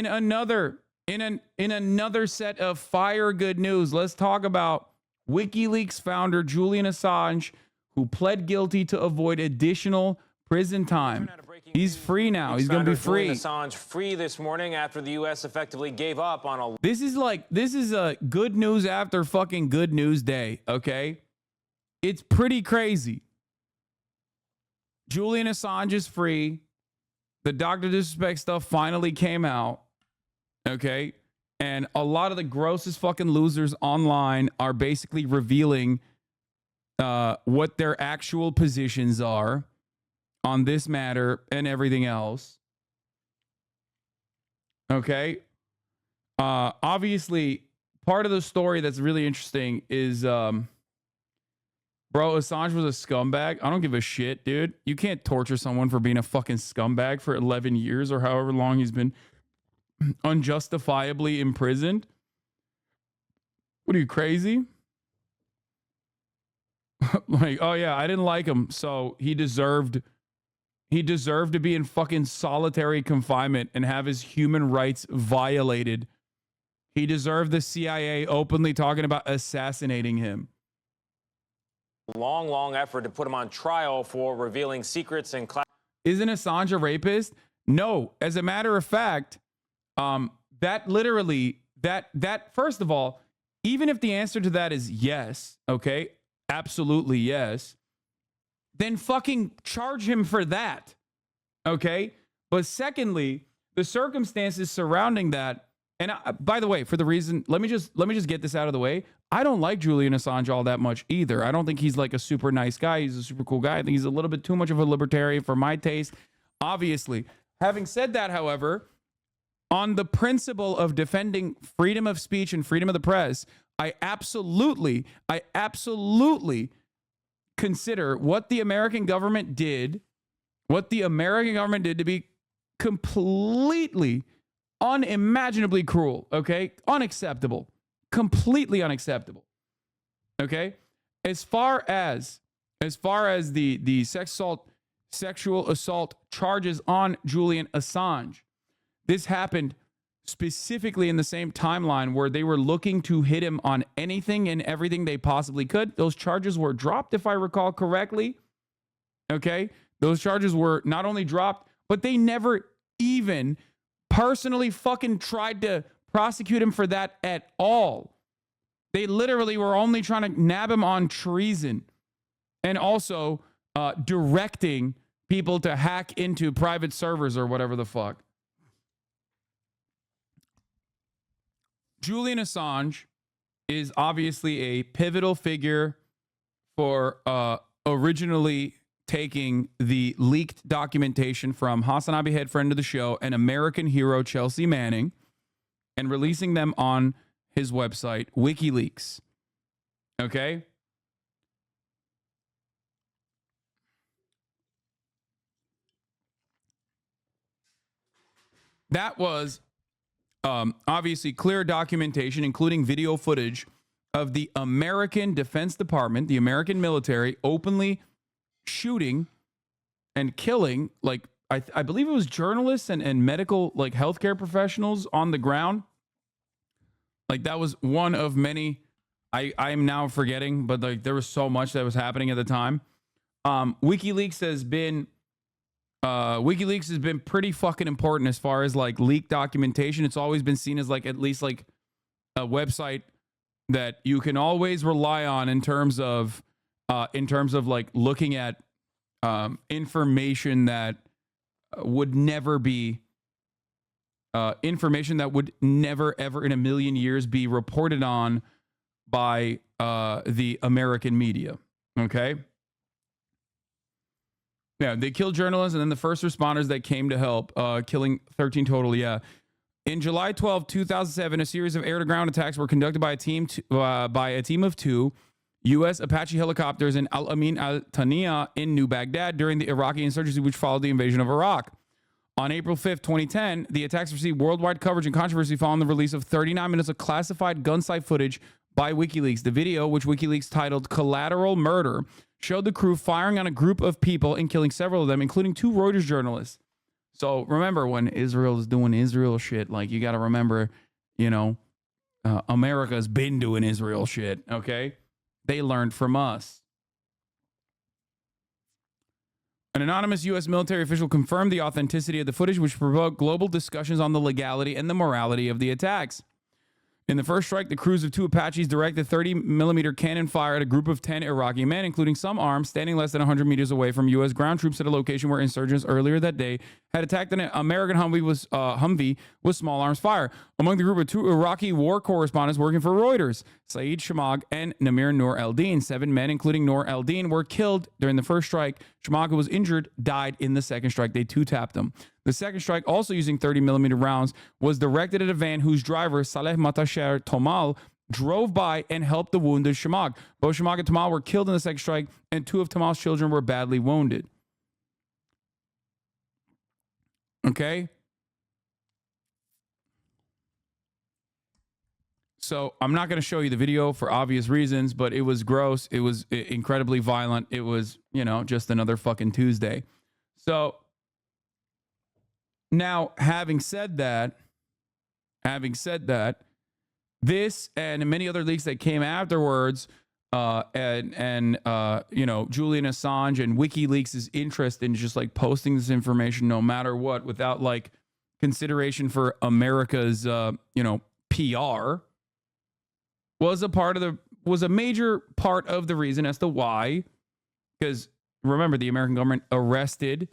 in another set of fire good news, let's talk about WikiLeaks founder Julian Assange, who pled guilty to avoid additional prison time. He's free now. He's going to be free. Julian Assange free this morning after the U.S. effectively gave up on a... This is a good news after fucking good news day, okay? It's pretty crazy. Julian Assange is free. The Dr. Disrespect stuff finally came out, okay? And a lot of the grossest fucking losers online are basically revealing what their actual positions are on this matter and everything else. Okay? Obviously, part of the story that's really interesting is, bro, Assange was a scumbag. I don't give a shit, dude. You can't torture someone for being a fucking scumbag for 11 years or however long he's been unjustifiably imprisoned. What are you, crazy? Like, oh yeah, I didn't like him, so he deserved to be in fucking solitary confinement and have his human rights violated. He deserved the CIA openly talking about assassinating him. Long effort to put him on trial for revealing secrets and... Isn't Assange a rapist? No. As a matter of fact, that literally, that first of all, even if the answer to that is yes, okay, absolutely yes, then fucking charge him for that, okay? But secondly, the circumstances surrounding that, and by the way, for the reason, let me just get this out of the way. I don't like Julian Assange all that much either. I don't think he's like a super nice guy. He's a super cool guy. I think he's a little bit too much of a libertarian for my taste, obviously. Having said that, however, on the principle of defending freedom of speech and freedom of the press, I absolutely consider what the American government did to be completely unimaginably cruel, okay? Unacceptable. Completely unacceptable. Okay? As far as the sexual assault charges on Julian Assange, this happened specifically in the same timeline where they were looking to hit him on anything and everything they possibly could. Those charges were dropped, if I recall correctly. Okay? Those charges were not only dropped, but they never even personally fucking tried to prosecute him for that at all. They literally were only trying to nab him on treason and also directing people to hack into private servers or whatever the fuck. Julian Assange is obviously a pivotal figure for originally taking the leaked documentation from Hasanabi, head friend of the show, and American hero Chelsea Manning, and releasing them on his website, WikiLeaks. Okay? That was obviously clear documentation, including video footage of the American Defense Department, the American military, openly shooting and killing, like, I believe it was journalists and medical, like, healthcare professionals on the ground. Like, that was one of many. I'm now forgetting, but like there was so much that was happening at the time. WikiLeaks has been pretty fucking important as far as like leaked documentation. It's always been seen as like at least like a website that you can always rely on in terms of like looking at information that would never be information that would never ever in a million years be reported on by the American media. Okay. Yeah, they killed journalists and then the first responders that came to help, killing 13 total. Yeah. In July 12, 2007, a series of air-to-ground attacks were conducted by a team of two U.S. Apache helicopters in Al Amin Al Tania in New Baghdad during the Iraqi insurgency, which followed the invasion of Iraq. On April 5th, 2010, the attacks received worldwide coverage and controversy following the release of 39 minutes of classified gun site footage by WikiLeaks. The video, which WikiLeaks titled Collateral Murder, showed the crew firing on a group of people and killing several of them, including two Reuters journalists. So remember, when Israel is doing Israel shit, like, you got to remember, America's been doing Israel shit. Okay, they learned from us. An anonymous U.S. military official confirmed the authenticity of the footage, which provoked global discussions on the legality and the morality of the attacks. In the first strike, the crews of 2 Apaches directed 30mm cannon fire at a group of 10 Iraqi men, including some armed, standing less than 100 meters away from U.S. ground troops at a location where insurgents earlier that day had attacked an American Humvee with small arms fire. Among the group of 2 Iraqi war correspondents working for Reuters, Saeed Shamag and Namir Noor Eldin. 7 men, including Noor Eldin, were killed during the first strike. Shamag, who was injured, died in the second strike. They two-tapped him. The second strike, also using 30mm rounds, was directed at a van whose driver, Saleh Matasher Tomal, drove by and helped the wounded Shamag. Both Shamag and Tomal were killed in the second strike, and 2 of Tomal's children were badly wounded. Okay? So I'm not going to show you the video for obvious reasons, but it was gross. It was incredibly violent. It was, just another fucking Tuesday. So now, having said that, this and many other leaks that came afterwards, Julian Assange and WikiLeaks' interest in just like posting this information no matter what, without like consideration for America's, PR, was a major part of the reason as to why. Because remember, the American government arrested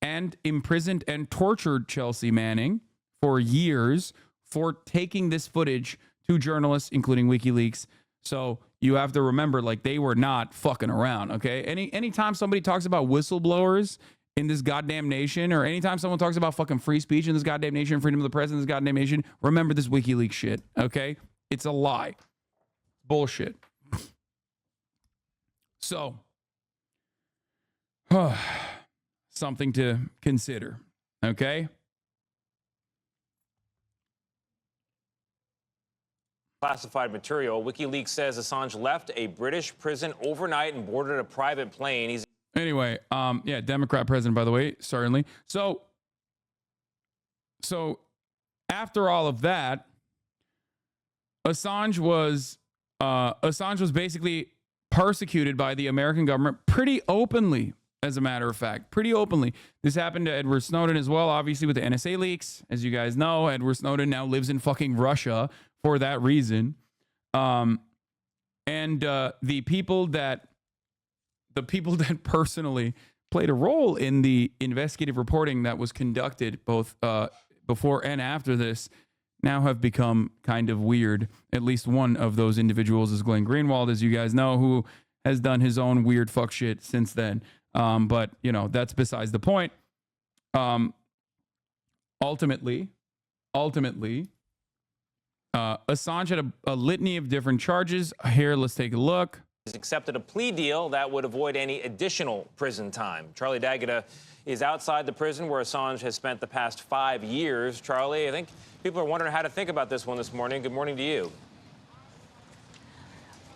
and imprisoned and tortured Chelsea Manning for years for taking this footage to journalists, including WikiLeaks. So you have to remember, like, they were not fucking around, okay? Anytime somebody talks about whistleblowers in this goddamn nation, or anytime someone talks about fucking free speech in this goddamn nation, freedom of the press in this goddamn nation, remember this WikiLeaks shit, okay? It's a lie. Bullshit. So, something to consider, okay? Classified material. WikiLeaks says Assange left a British prison overnight and boarded a private plane. Anyway, Democrat president, by the way, certainly. So after all of that, Assange was basically persecuted by the American government pretty openly. As a matter of fact, pretty openly. This happened to Edward Snowden as well, obviously, with the NSA leaks. As you guys know, Edward Snowden now lives in fucking Russia for that reason. The people that personally played a role in the investigative reporting that was conducted both before and after this now have become kind of weird. At least one of those individuals is Glenn Greenwald, as you guys know, who has done his own weird fuck shit since then. But that's besides the point. Ultimately, Assange had a litany of different charges. Here, let's take a look. He's accepted a plea deal that would avoid any additional prison time. Charlie D'Agata is outside the prison where Assange has spent the past 5 years. Charlie, I think people are wondering how to think about this one this morning. Good morning to you.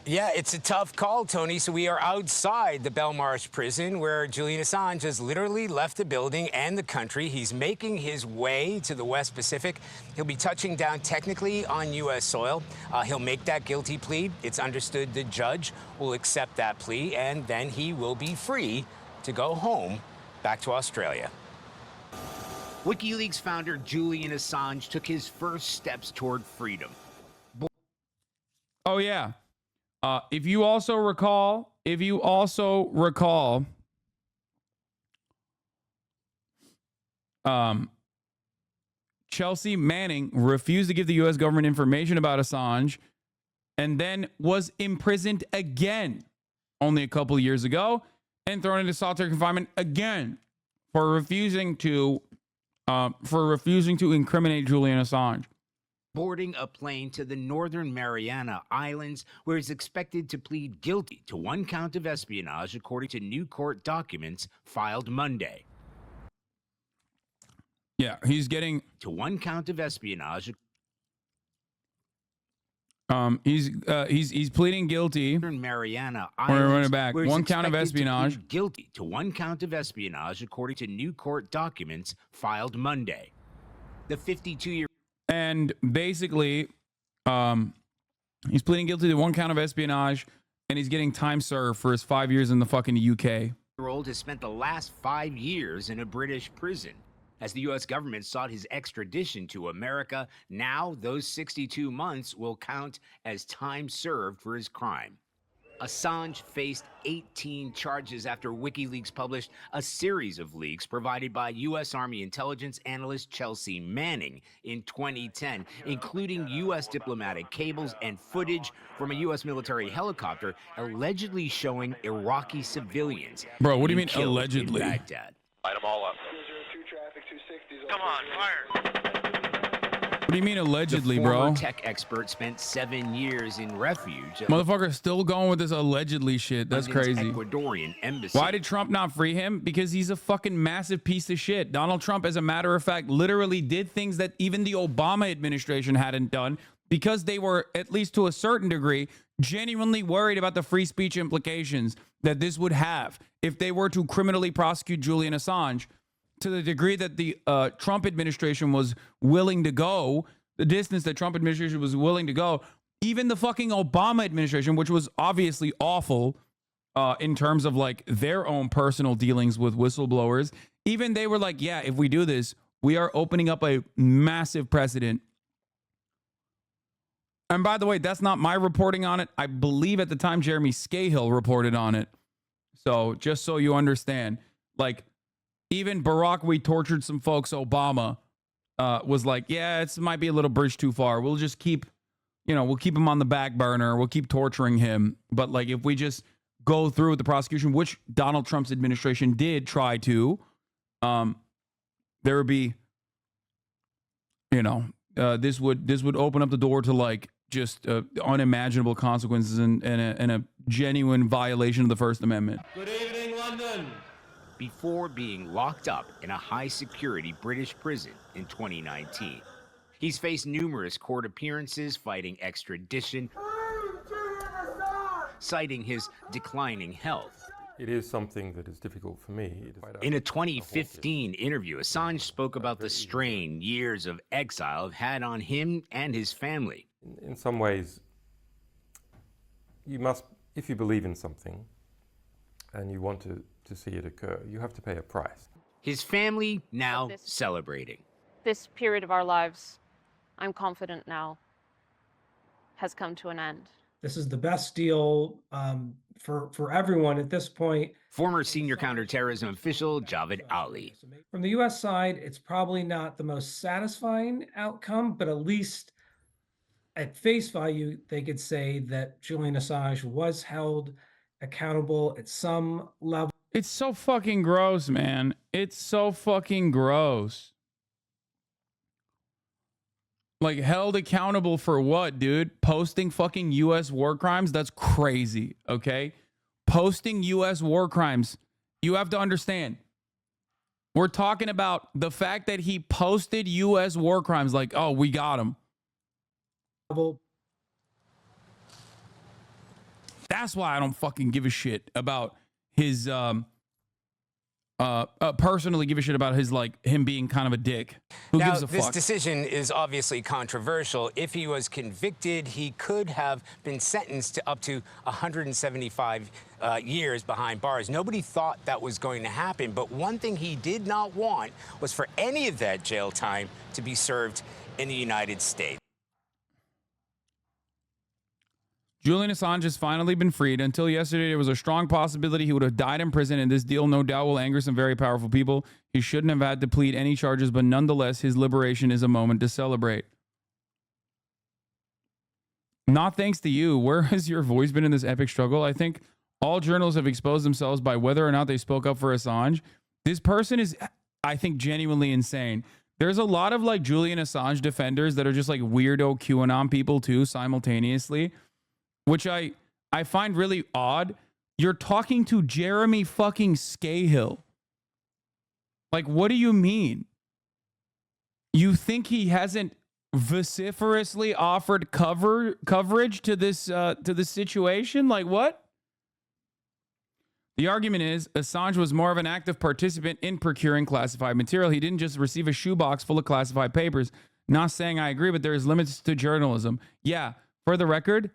Yeah, it's a tough call, Tony. So we are outside the Belmarsh prison where Julian Assange has literally left the building and the country. He's making his way to the West Pacific. He'll be touching down technically on U.S. soil. He'll make that guilty plea. It's understood the judge will accept that plea, and then he will be free to go home back to Australia. WikiLeaks founder Julian Assange took his first steps toward freedom. Oh, yeah. If you also recall, Chelsea Manning refused to give the U.S. government information about Assange and then was imprisoned again only a couple of years ago and thrown into solitary confinement again for refusing to incriminate Julian Assange. Boarding a plane to the Northern Mariana Islands, where he's expected to plead guilty to 1 count of espionage, according to new court documents filed Monday. Yeah, he's getting to 1 count of espionage. He's pleading guilty. Mariana We're running Islands, back. where he's One count of expected to espionage. plead guilty to one count of espionage, according to new court documents filed Monday. The 52-year And basically, he's pleading guilty to one count of espionage, and he's getting time served for his 5 years in the fucking UK. old has spent the last 5 years in a British prison. As the U.S. government sought his extradition to America, now those 62 months will count as time served for his crime. Assange faced 18 charges after WikiLeaks published a series of leaks provided by U.S. Army intelligence analyst Chelsea Manning in 2010, including U.S. diplomatic cables and footage from a U.S. military helicopter allegedly showing Iraqi civilians. Bro, what do you mean killed in allegedly? Baghdad. Light them all up. Come on, fire. What do you mean allegedly, The former bro? tech expert spent 7 years in refuge at Motherfucker's still going with this allegedly shit. That's London's crazy. Ecuadorian embassy. Why did Trump not free him? Because he's a fucking massive piece of shit. Donald Trump, as a matter of fact, literally did things that even the Obama administration hadn't done because they were, at least to a certain degree, genuinely worried about the free speech implications that this would have if they were to criminally prosecute Julian Assange, to the degree that the Trump administration was willing to go, the distance that Trump administration was willing to go. Even the fucking Obama administration, which was obviously awful in terms of like their own personal dealings with whistleblowers, even they were like, yeah, if we do this, we are opening up a massive precedent. And by the way, that's not my reporting on it. I believe at the time Jeremy Scahill reported on it. So just so you understand, like even Barack, we tortured some folks, Obama was like, yeah, it might be a little bridge too far. We'll just keep, we'll keep him on the back burner. We'll keep torturing him. But like, if we just go through with the prosecution, which Donald Trump's administration did try to, there would be, this would open up the door to like just unimaginable consequences and a genuine violation of the First Amendment. Good evening, London. before being locked up in a high-security British prison in 2019. He's faced numerous court appearances fighting extradition, citing his declining health. It is something that is difficult for me. In a 2015 interview, Assange spoke about the strain years of exile have had on him and his family. In some ways, you must, if you believe in something and you want to see it occur, you have to pay a price. His family now celebrating. This period of our lives, I'm confident now, has come to an end. This is the best deal for everyone at this point. Former senior counterterrorism official Javed Ali. From the U.S. side, it's probably not the most satisfying outcome, but at least at face value, they could say that Julian Assange was held accountable at some level. It's so fucking gross, man. It's so fucking gross. Like, held accountable for what, dude? Posting fucking U.S. war crimes? That's crazy, okay? Posting U.S. war crimes. You have to understand. We're talking about the fact that he posted U.S. war crimes like, oh, we got him. That's why I don't fucking give a shit about his, personally give a shit about his, like, him being kind of a dick. Who now, gives a this fuck? decision is obviously controversial. If he was convicted, he could have been sentenced to up to 175 years behind bars. Nobody thought that was going to happen, but one thing he did not want was for any of that jail time to be served in the United States. Julian Assange has finally been freed. Until yesterday, there was a strong possibility he would have died in prison, and this deal no doubt will anger some very powerful people. He shouldn't have had to plead any charges, but nonetheless, his liberation is a moment to celebrate. Not thanks to you. Where has your voice been in this epic struggle? I think all journalists have exposed themselves by whether or not they spoke up for Assange. This person is, I think, genuinely insane. There's a lot of like Julian Assange defenders that are just like weirdo QAnon people too, simultaneously, which I find really odd. You're talking to Jeremy fucking Scahill. Like, what do you mean? You think he hasn't vociferously offered coverage to this situation? Like what? The argument is Assange was more of an active participant in procuring classified material. He didn't just receive a shoebox full of classified papers. Not saying I agree, but there is limits to journalism. Yeah, for the record,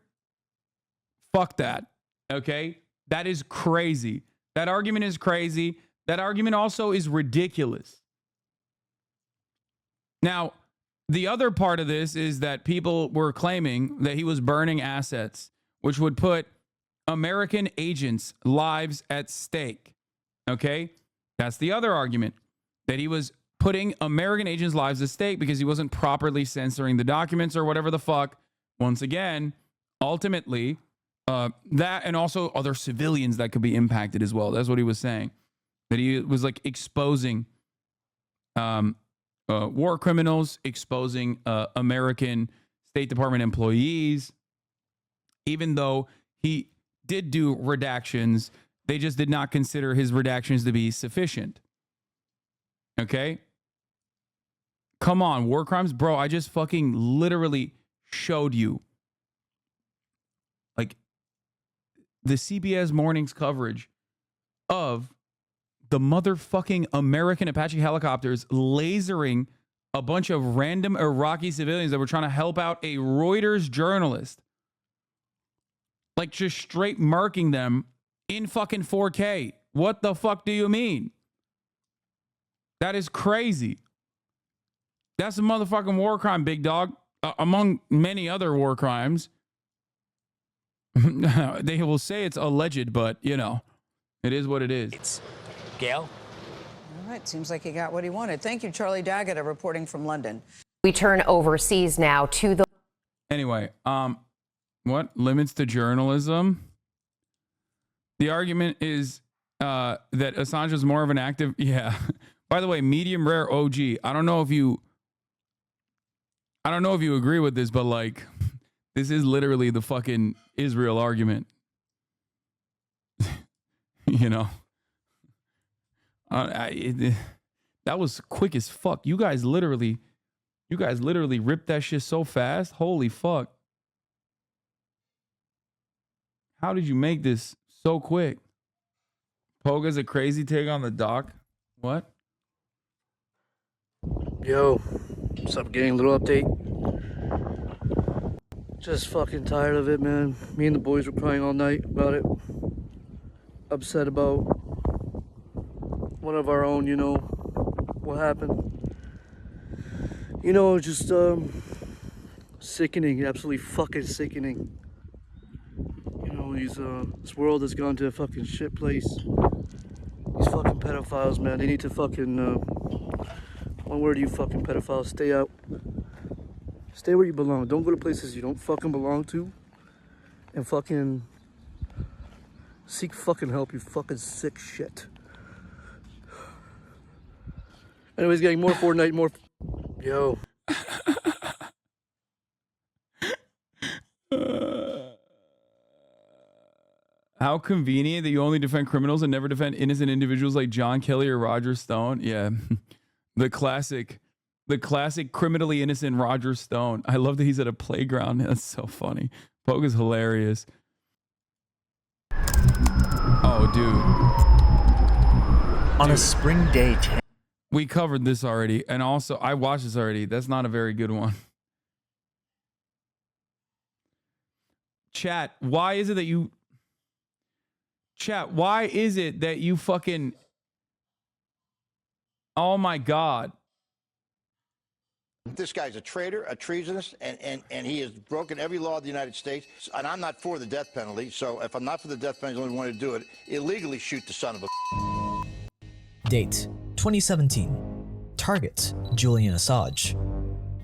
fuck that. Okay? That is crazy. That argument is crazy. That argument also is ridiculous. Now, the other part of this is that people were claiming that he was burning assets, which would put American agents' lives at stake. Okay? That's the other argument, that he was putting American agents' lives at stake because he wasn't properly censoring the documents or whatever the fuck. Once again, ultimately, that and also other civilians that could be impacted as well. That's what he was saying. That he was like exposing war criminals, exposing American State Department employees. Even though he did do redactions, they just did not consider his redactions to be sufficient. Okay? Come on, war crimes? Bro, I just fucking literally showed you like the CBS Mornings coverage of the motherfucking American Apache helicopters lasering a bunch of random Iraqi civilians that were trying to help out a Reuters journalist. Like just straight marking them in fucking 4K. What the fuck do you mean? That is crazy. That's a motherfucking war crime, big dog. Among many other war crimes. They will say it's alleged, but, you know, it is what it is. Gail? All right, seems like he got what he wanted. Thank you, Charlie Daggett, reporting from London. We turn overseas now to the... Anyway, what? Limits to journalism? The argument is that Assange is more of an active... Yeah. By the way, medium rare OG. I don't know if you agree with this, but like, this is literally the fucking Israel argument. You know? That was quick as fuck. You guys literally ripped that shit so fast. Holy fuck. How did you make this so quick? Poga's a crazy take on the doc. What? Yo, what's up, gang? Little update. Just fucking tired of it, man. Me and the boys were crying all night about it. Upset about one of our own, you know, what happened. You know, just sickening, absolutely fucking sickening. You know, this world has gone to a fucking shit place. These fucking pedophiles, man, they need to fucking, one word, you fucking pedophiles, stay out. Stay where you belong. Don't go to places you don't fucking belong to. And fucking seek fucking help, you fucking sick shit. Anyways, getting more Fortnite, more... Yo. How convenient that you only defend criminals and never defend innocent individuals like John Kelly or Roger Stone. Yeah. The classic criminally innocent Roger Stone. I love that he's at a playground. That's so funny. Pogue is hilarious. Oh, dude. On a spring day... We covered this already. And also, I watched this already. That's not a very good one. Chat, why is it that you... Chat, why is it that you fucking... Oh, my God. This guy's a traitor, a treasonist, and he has broken every law of the United States. And I'm not for the death penalty. So if I'm not for the death penalty, the only one to do it, illegally shoot the son of a... Date, 2017. Target, Julian Assange,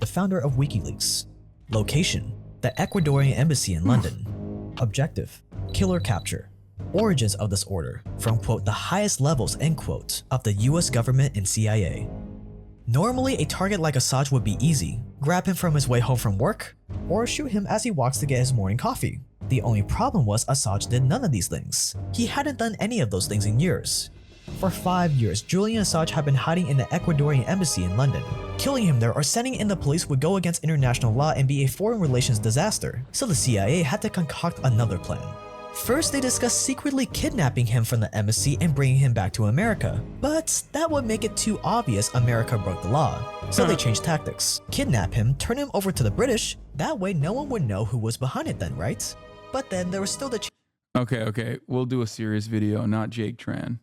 the founder of WikiLeaks. Location, the Ecuadorian Embassy in London. Objective, killer capture. Origins of this order, from quote, the highest levels, end quote, of the US government and CIA. Normally, a target like Assange would be easy. Grab him from his way home from work, or shoot him as he walks to get his morning coffee. The only problem was Assange did none of these things. He hadn't done any of those things in years. For 5 years, Julian Assange had been hiding in the Ecuadorian embassy in London. Killing him there or sending in the police would go against international law and be a foreign relations disaster, so the CIA had to concoct another plan. First, they discussed secretly kidnapping him from the embassy and bringing him back to America, but that would make it too obvious America broke the law, so they changed tactics. Kidnap him, turn him over to the British, that way no one would know who was behind it then, right? But then there was still the Okay, we'll do a serious video, not Jake Tran.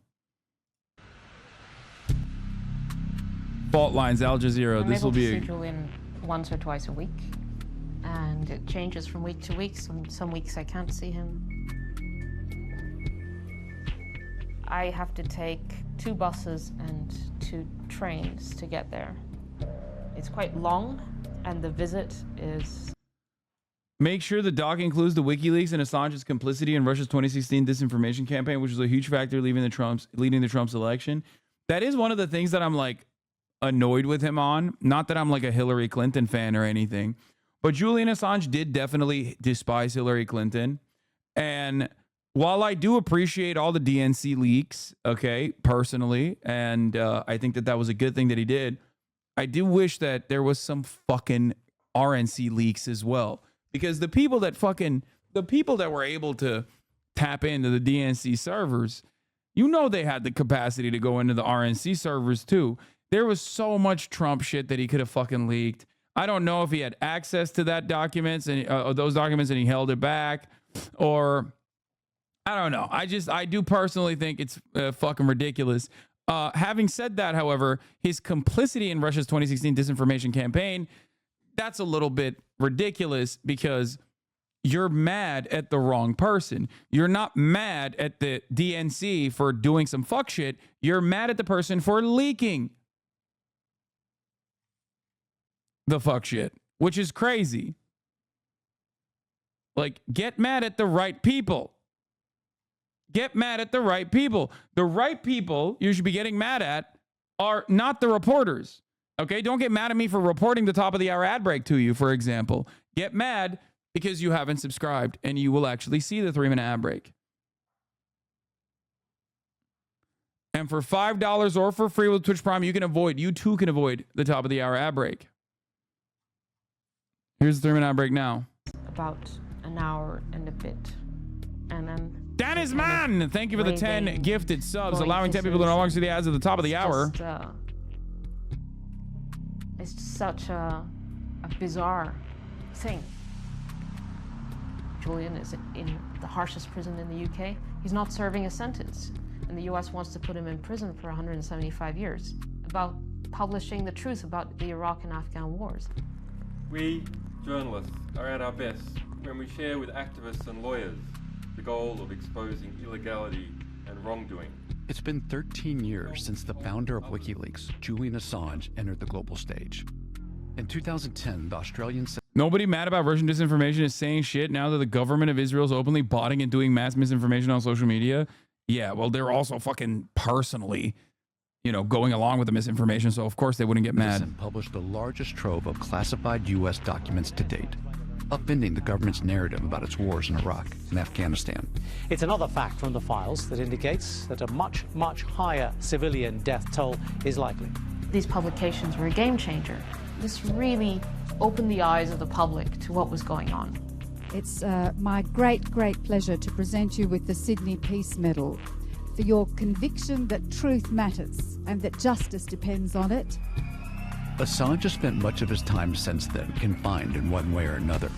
Fault lines, Al Jazeera. This will be see Julian once or twice a week, and it changes from week to week. Some weeks I can't see him. I have to take 2 buses and 2 trains to get there. It's quite long, and the visit is... Make sure the doc includes the WikiLeaks and Assange's complicity in Russia's 2016 disinformation campaign, which was a huge factor leading the Trump's election. That is one of the things that I'm like annoyed with him on. Not that I'm like a Hillary Clinton fan or anything, but Julian Assange did definitely despise Hillary Clinton. And while I do appreciate all the DNC leaks, okay, personally, and I think that was a good thing that he did, I do wish that there was some fucking RNC leaks as well. Because the people that were able to tap into the DNC servers, you know, they had the capacity to go into the RNC servers too. There was so much Trump shit that he could have fucking leaked. I don't know if he had access to that documents and those documents and he held it back, or I don't know. I do personally think it's fucking ridiculous. Having said that, however, his complicity in Russia's 2016 disinformation campaign, that's a little bit ridiculous because you're mad at the wrong person. You're not mad at the DNC for doing some fuck shit. You're mad at the person for leaking the fuck shit, which is crazy. Like, get mad at the right people. Get mad at the right people. The right people you should be getting mad at are not the reporters. Okay, don't get mad at me for reporting the top of the hour ad break to you, for example. Get mad because you haven't subscribed and you will actually see the 3-minute ad break. And for $5 or for free with Twitch Prime, you too can avoid the top of the hour ad break. Here's the 3-minute ad break now. About an hour and a bit. And then Dennis Man, thank you for the 10 gifted subs, allowing 10 people to no longer see the ads at the top of the hour. It's just such a bizarre thing. Julian is in the harshest prison in the UK. He's not serving a sentence, and the US wants to put him in prison for 175 years about publishing the truth about the Iraq and Afghan wars. We, journalists, are at our best when we share with activists and lawyers the goal of exposing illegality and wrongdoing. It's been 13 years since the founder of WikiLeaks, Julian Assange, entered the global stage. In 2010, the Australian... Nobody mad about Russian disinformation is saying shit now that the government of Israel is openly botting and doing mass misinformation on social media. Yeah, well, they're also fucking personally, going along with the misinformation, so of course they wouldn't get mad. Published the largest trove of classified U.S. documents to date, upending the government's narrative about its wars in Iraq and Afghanistan. It's another fact from the files that indicates that a much, much higher civilian death toll is likely. These publications were a game changer. This really opened the eyes of the public to what was going on. It's my great, great pleasure to present you with the Sydney Peace Medal for your conviction that truth matters and that justice depends on it. Assange has spent much of his time since then confined in one way or another.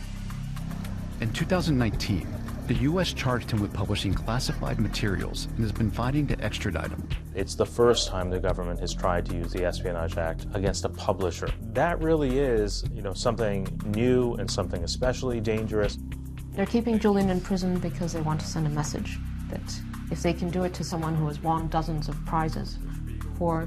In 2019, the U.S. charged him with publishing classified materials and has been fighting to extradite him. It's the first time the government has tried to use the Espionage Act against a publisher. That really is, something new and something especially dangerous. They're keeping Julian in prison because they want to send a message that if they can do it to someone who has won dozens of prizes for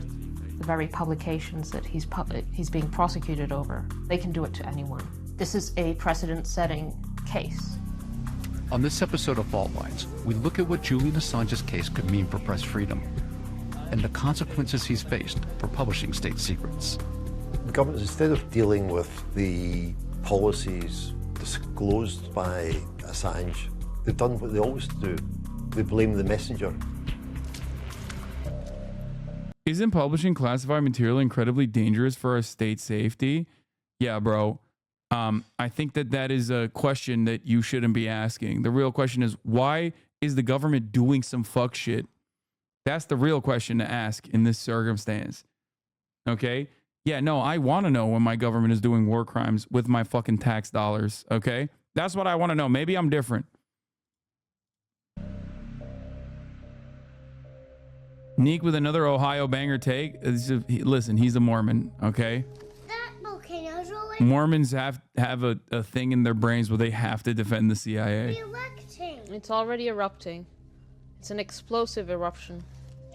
the very publications that he's being prosecuted over, they can do it to anyone. This is a precedent-setting case. On this episode of Fault Lines, we look at what Julian Assange's case could mean for press freedom and the consequences he's faced for publishing state secrets. The government, instead of dealing with the policies disclosed by Assange, they've done what they always do. They blame the messenger. Isn't publishing classified material incredibly dangerous for our state safety? Yeah, bro. I think that is a question that you shouldn't be asking. The real question is, why is the government doing some fuck shit? That's the real question to ask in this circumstance. Okay? Yeah, no, I want to know when my government is doing war crimes with my fucking tax dollars. Okay? That's what I want to know. Maybe I'm different. Neek with another Ohio banger take. Listen, he's a Mormon, okay? Mormons have a thing in their brains where they have to defend the CIA. It's already erupting. It's an explosive eruption.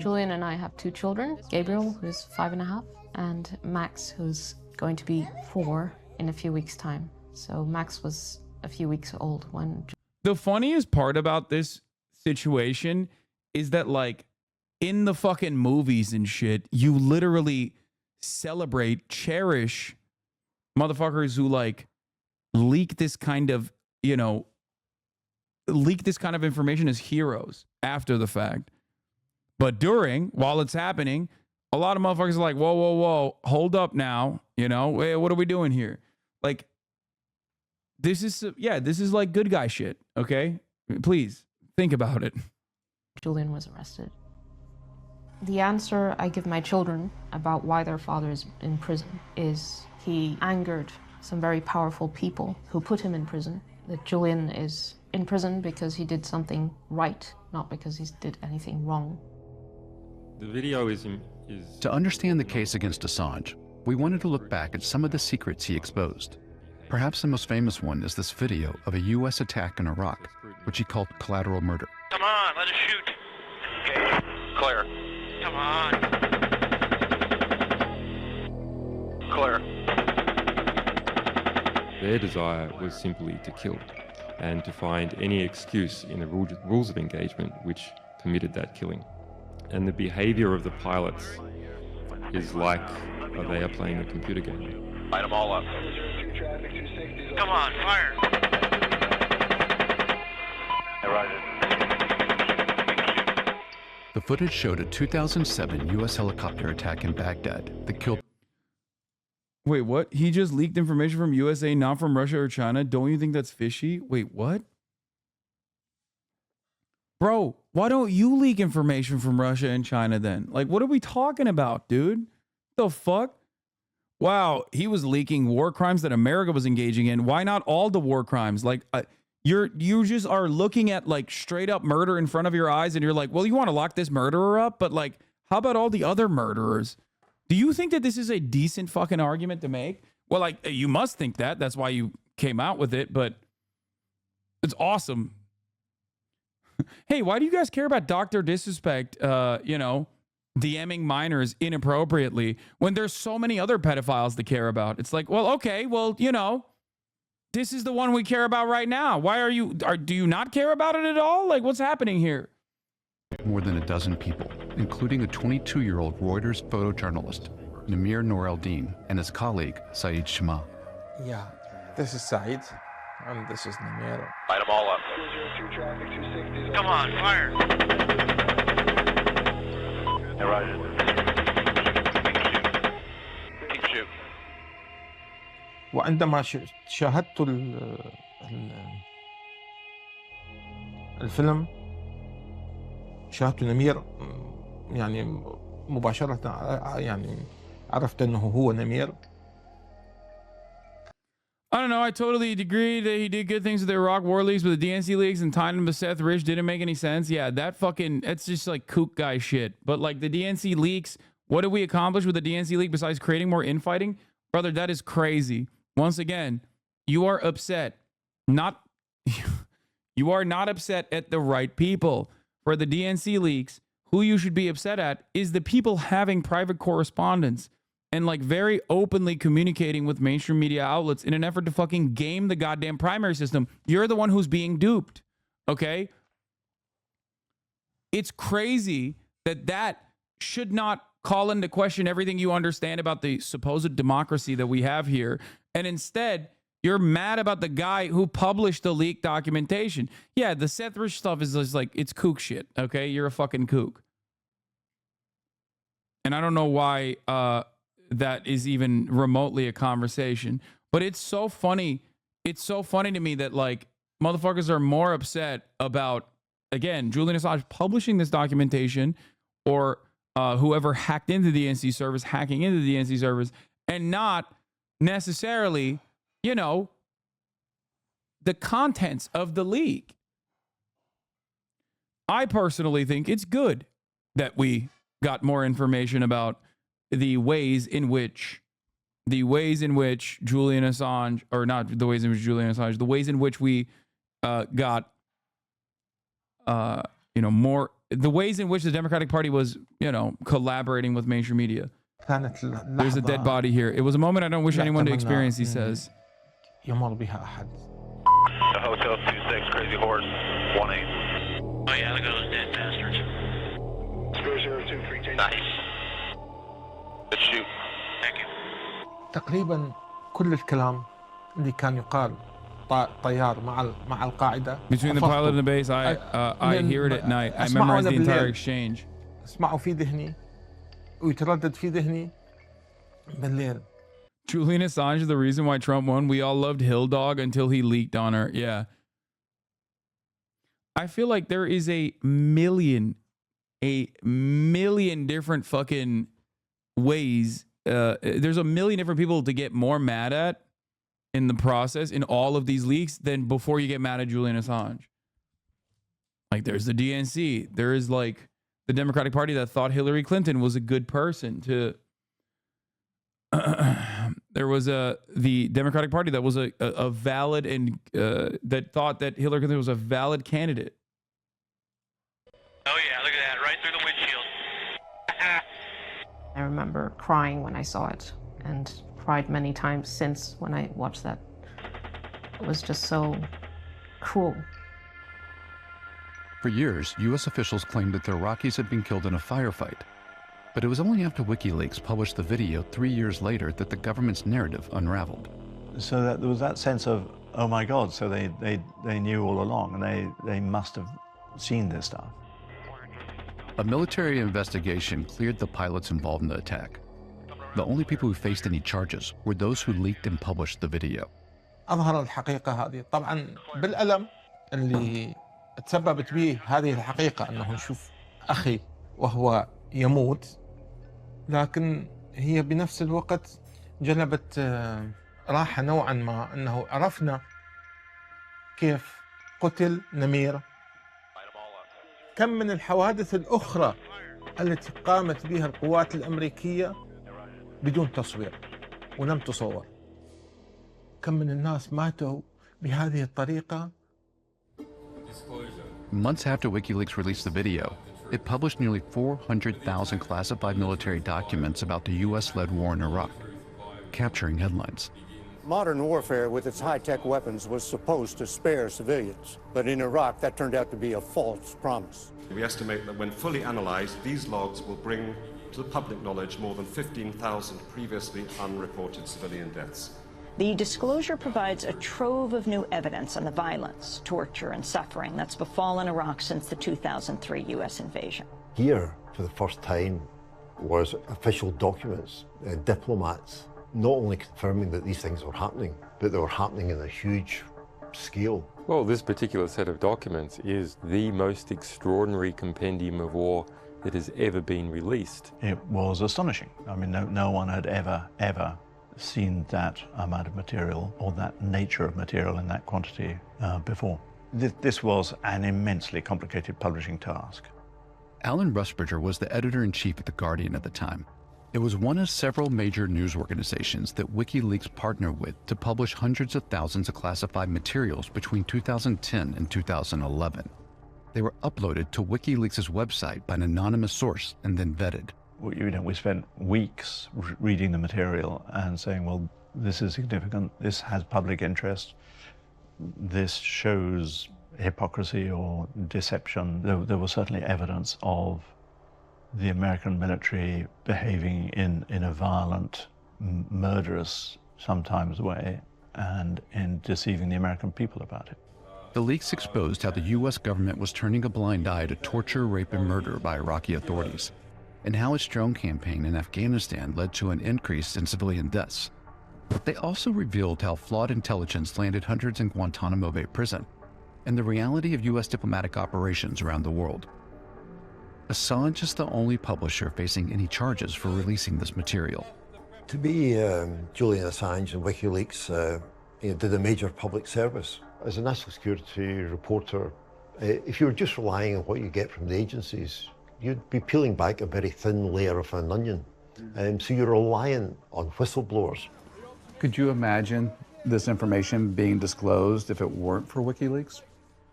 Julian and I have 2 children, Gabriel, who's 5.5, and Max, who's going to be 4 in a few weeks' time. So Max was a few weeks old when... The funniest part about this situation is that, like, in the fucking movies and shit, you literally celebrate, cherish motherfuckers who, like, leak this kind of, you know, leak this kind of information as heroes after the fact. But while it's happening, a lot of motherfuckers are like, whoa, whoa, whoa, hold up now. You know, hey, what are we doing here? Like, this is like good guy shit, okay? Please, think about it. Julian was arrested. The answer I give my children about why their father is in prison is he angered some very powerful people who put him in prison. That Julian is in prison because he did something right, not because he did anything wrong. The video is... To understand the case against Assange, we wanted to look back at some of the secrets he exposed. Perhaps the most famous one is this video of a U.S. attack in Iraq, which he called collateral murder. Come on, let us shoot. Okay. Clear. Come on. Clear. Their desire was simply to kill and to find any excuse in the rules of engagement which permitted that killing. And the behavior of the pilots is like they are playing a computer game. Light them all up. Come on, fire. The footage showed a 2007 U.S. helicopter attack in Baghdad that killed... Wait, what? He just leaked information from USA, not from Russia or China? Don't you think that's fishy? Wait, what? Bro, why don't you leak information from Russia and China then? Like, what are we talking about, dude? The fuck? Wow, he was leaking war crimes that America was engaging in. Why not all the war crimes? Like, you just are looking at, like, straight up murder in front of your eyes and you're like, well, you want to lock this murderer up? But, like, how about all the other murderers? Do you think that this is a decent fucking argument to make? Well, like, you must think that. That's why you came out with it, but it's awesome. Hey, why do you guys care about Dr. Disrespect, you know, DMing minors inappropriately when there's so many other pedophiles to care about? It's like, well, okay, well, you know, this is the one we care about right now. Why do you not care about it at all? Like, what's happening here? More than a dozen people, including a 22-year-old Reuters photojournalist, Namir Noor-el-Din, and his colleague, Saeed Shama. Yeah, this is Saeed, and this is Namir. Light them all up. Come on, fire. Keep shooting. وعندما شاهدت الفيلم شاهدت نمير يعني مباشرة يعني عرفت أنه هو نمير. I don't know. I totally agree that he did good things with the Iraq war leaks, but the DNC leaks and tying him to Seth Rich didn't make any sense. Yeah, that's just like kook guy shit. But like the DNC leaks, what did we accomplish with the DNC leak besides creating more infighting? Brother, that is crazy. Once again, you are upset. You are not upset at the right people. For the DNC leaks, who you should be upset at is the people having private correspondence and like very openly communicating with mainstream media outlets in an effort to fucking game the goddamn primary system. You're the one who's being duped, okay? It's crazy that should not call into question everything you understand about the supposed democracy that we have here. And instead, you're mad about the guy who published the leaked documentation. Yeah, the Seth Rich stuff is just like, it's kook shit, okay? You're a fucking kook. And I don't know why that is even remotely a conversation. But it's so funny. It's so funny to me that, like, motherfuckers are more upset about, again, Julian Assange publishing this documentation, or whoever hacked into the DNC servers, hacking into the DNC servers, and not necessarily, you know, the contents of the leak. I personally think it's good that we got more information about the ways in which Julian Assange, or not the ways in which Julian Assange, the ways in which we got, you know, more, the ways in which the Democratic Party was, you know, collaborating with mainstream media. There's a dead body here. It was a moment I don't wish anyone to experience, he says. The Hotel 26, Crazy Horse, 18. Oh yeah, look at those dead bastards. 00232. Nice. Let's shoot. Thank you. تقريبا كل الكلام اللي كان يقال طيار مع القاعدة. Between the pilot and the base, I hear it at night. I memorize the entire exchange. اسمعه في ذهني ويتردد في ذهني بالليل. Julian Assange is the reason why Trump won. We all loved Hill Dog until he leaked on her. Yeah. I feel like there is a million different fucking ways. There's a million different people to get more mad at in the process in all of these leaks than before you get mad at Julian Assange. Like, there's the DNC. There is, like, the Democratic Party that thought Hillary Clinton was a good person to... there was the Democratic Party that was a valid and that thought that Hillary Clinton was a valid candidate. Oh yeah, look at that, right through the windshield. I remember crying when I saw it, and cried many times since when I watched that. It was just so cruel. For years, U.S. officials claimed that the Iraqis had been killed in a firefight. But it was only after WikiLeaks published the video 3 years later that the government's narrative unraveled. So that there was that sense of, oh my God, so they knew all along, and they must have seen this stuff. A military investigation cleared the pilots involved in the attack. The only people who faced any charges were those who leaked and published the video. أظهر الحقيقة هذه طبعا بالألم اللي تسببت به هذه الحقيقة، أنه نشوف أخي وهو يموت، لكن هي بنفس الوقت جلبت راحة نوعا ما، أنه عرفنا كيف قتل نمير. كم من الحوادث الأخرى التي قامت بها القوات الأمريكية بدون تصوير ولم تصور. كم من الناس ماتوا بهذه الطريقة. Months after WikiLeaks released the video, it published nearly 400,000 classified military documents about the U.S.-led war in Iraq, capturing headlines. Modern warfare with its high-tech weapons was supposed to spare civilians, but in Iraq that turned out to be a false promise. We estimate that when fully analyzed, these logs will bring to the public knowledge more than 15,000 previously unreported civilian deaths. The disclosure provides a trove of new evidence on the violence, torture, and suffering that's befallen Iraq since the 2003 U.S. invasion. Here, for the first time, was official documents, diplomats, not only confirming that these things were happening, but they were happening in a huge scale. Well, this particular set of documents is the most extraordinary compendium of war that has ever been released. It was astonishing. I mean, no one had ever seen that amount of material or that nature of material in that quantity before. This was an immensely complicated publishing task. Alan Rusbridger was the editor-in-chief at The Guardian at the time. It was one of several major news organizations that WikiLeaks partnered with to publish hundreds of thousands of classified materials between 2010 and 2011. They were uploaded to WikiLeaks' website by an anonymous source and then vetted. We spent weeks reading the material and saying, well, this is significant, this has public interest, this shows hypocrisy or deception. There was certainly evidence of the American military behaving in a violent, murderous, sometimes way, and in deceiving the American people about it. The leaks exposed how the U.S. government was turning a blind eye to torture, rape, and murder by Iraqi authorities. and how its drone campaign in Afghanistan led to an increase in civilian deaths. They also revealed how flawed intelligence landed hundreds in Guantanamo Bay prison, and the reality of U.S. diplomatic operations around the world. Assange is the only publisher facing any charges for releasing this material. To me, Julian Assange and WikiLeaks did a major public service. As a national security reporter, if you were just relying on what you get from the agencies, you'd be peeling back a very thin layer of an onion. So you're reliant on whistleblowers. Could you imagine this information being disclosed if it weren't for WikiLeaks?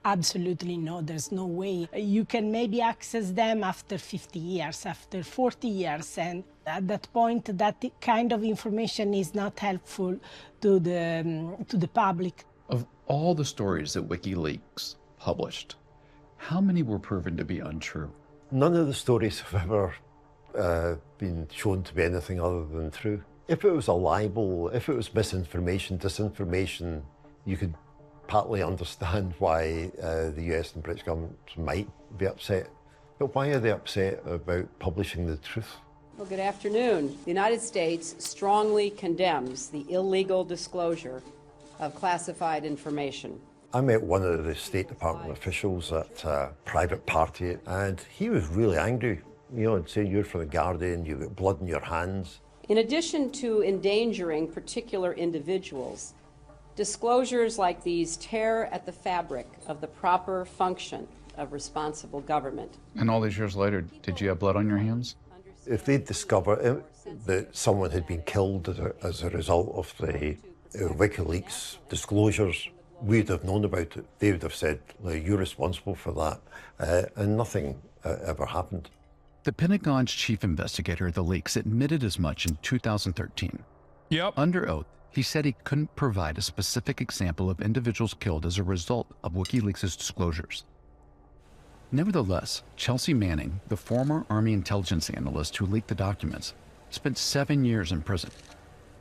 Absolutely no, there's no way. You can maybe access them after 50 years, after 40 years, and at that point, that kind of information is not helpful to the public. Of all the stories that WikiLeaks published, how many were proven to be untrue? None of the stories have ever been shown to be anything other than true. If it was a libel, if it was misinformation, disinformation, you could partly understand why the US and British governments might be upset. But why are they upset about publishing the truth? Well, good afternoon. The United States strongly condemns the illegal disclosure of classified information. I met one of the State Department officials at a private party, and he was really angry, and saying, you're from the Guardian, you've got blood in your hands. In addition to endangering particular individuals, disclosures like these tear at the fabric of the proper function of responsible government. And all these years later, did you have blood on your hands? If they'd discovered that someone had been killed as a result of the WikiLeaks disclosures, we'd have known about it. They would have said, you're responsible for that, and nothing ever happened. The Pentagon's chief investigator of the leaks admitted as much in 2013. Yep. Under oath, he said he couldn't provide a specific example of individuals killed as a result of WikiLeaks' disclosures. Nevertheless, Chelsea Manning, the former Army intelligence analyst who leaked the documents, spent 7 years in prison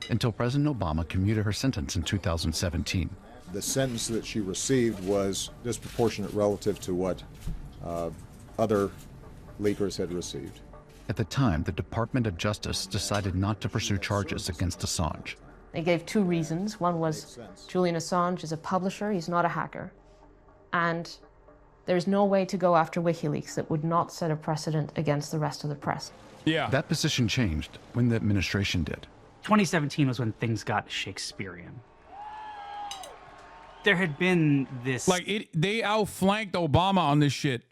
until President Obama commuted her sentence in 2017. The sentence that she received was disproportionate relative to what other leakers had received. At the time, the Department of Justice decided not to pursue charges against Assange. They gave two reasons. One was Julian Assange is a publisher, he's not a hacker. And there's no way to go after WikiLeaks that would not set a precedent against the rest of the press. Yeah. That position changed when the administration did. 2017 was when things got Shakespearean. There had been this... They outflanked Obama on this shit.